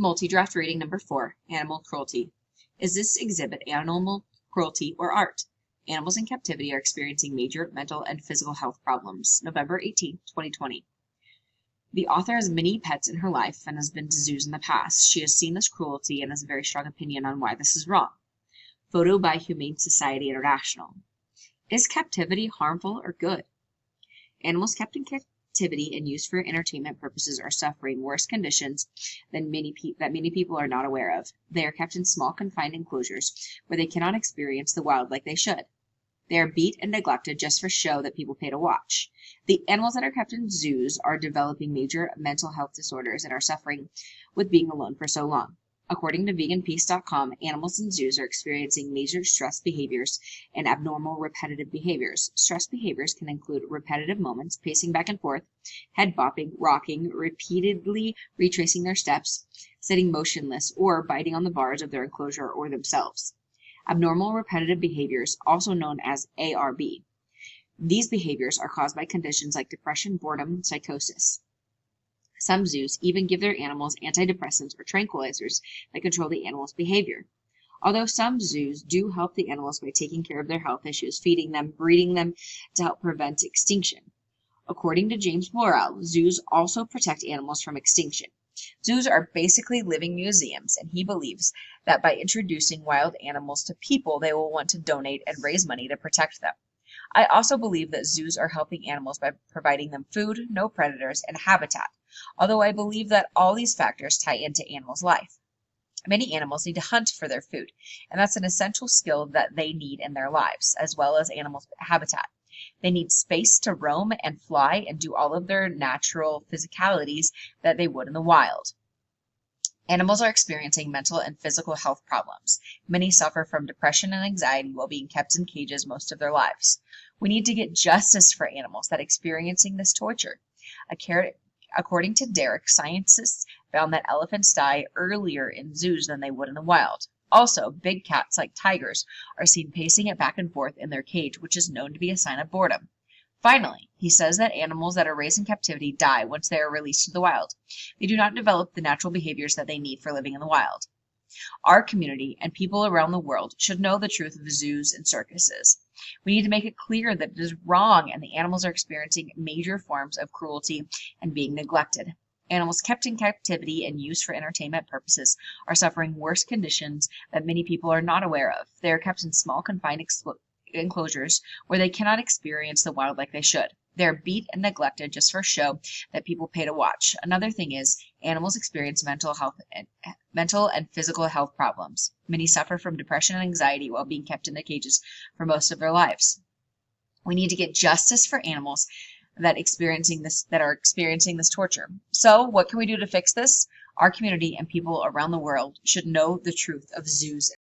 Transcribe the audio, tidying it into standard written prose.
Multi-draft reading number 4, Animal Cruelty. Is this exhibit animal cruelty or art? Animals in captivity are experiencing major mental and physical health problems. November 18, 2020. The author has many pets in her life and has been to zoos in the past. She has seen this cruelty and has a very strong opinion on why this is wrong. Photo by Humane Society International. Is captivity harmful or good? Animals kept in captivity and used for entertainment purposes are suffering worse conditions that many people are not aware of. They are kept in small confined enclosures where they cannot experience the wild like they should. They are beat and neglected just for show that people pay to watch. The animals that are kept in zoos are developing major mental health disorders and are suffering with being alone for so long. According to veganpeace.com, animals in zoos are experiencing major stress behaviors and abnormal repetitive behaviors. Stress behaviors can include repetitive moments, pacing back and forth, head bopping, rocking, repeatedly retracing their steps, sitting motionless, or biting on the bars of their enclosure or themselves. Abnormal repetitive behaviors, also known as ARB. These behaviors are caused by conditions like depression, boredom, psychosis. Some zoos even give their animals antidepressants or tranquilizers that control the animal's behavior. Although some zoos do help the animals by taking care of their health issues, feeding them, breeding them to help prevent extinction. According to James Borrell, zoos also protect animals from extinction. Zoos are basically living museums, and he believes that by introducing wild animals to people, they will want to donate and raise money to protect them. I also believe that zoos are helping animals by providing them food, no predators, and habitat, although I believe that all these factors tie into animals' life. Many animals need to hunt for their food, and that's an essential skill that they need in their lives, as well as animals' habitat. They need space to roam and fly and do all of their natural physicalities that they would in the wild. Animals are experiencing mental and physical health problems. Many suffer from depression and anxiety while being kept in cages most of their lives. We need to get justice for animals that are experiencing this torture. According to Derek, scientists found that elephants die earlier in zoos than they would in the wild. Also, big cats like tigers are seen pacing it back and forth in their cage, which is known to be a sign of boredom. Finally, he says that animals that are raised in captivity die once they are released to the wild. They do not develop the natural behaviors that they need for living in the wild. Our community and people around the world should know the truth of zoos and circuses. We need to make it clear that it is wrong and the animals are experiencing major forms of cruelty and being neglected. Animals kept in captivity and used for entertainment purposes are suffering worse conditions that many people are not aware of. They are kept in small confined enclosures where they cannot experience the wild like they should. They are beat and neglected just for show that people pay to watch. Another thing is, animals experience mental and physical health problems. Many suffer from depression and anxiety while being kept in the cages for most of their lives. We need to get justice for animals that are experiencing this torture. So, what can we do to fix this? Our community and people around the world should know the truth of zoos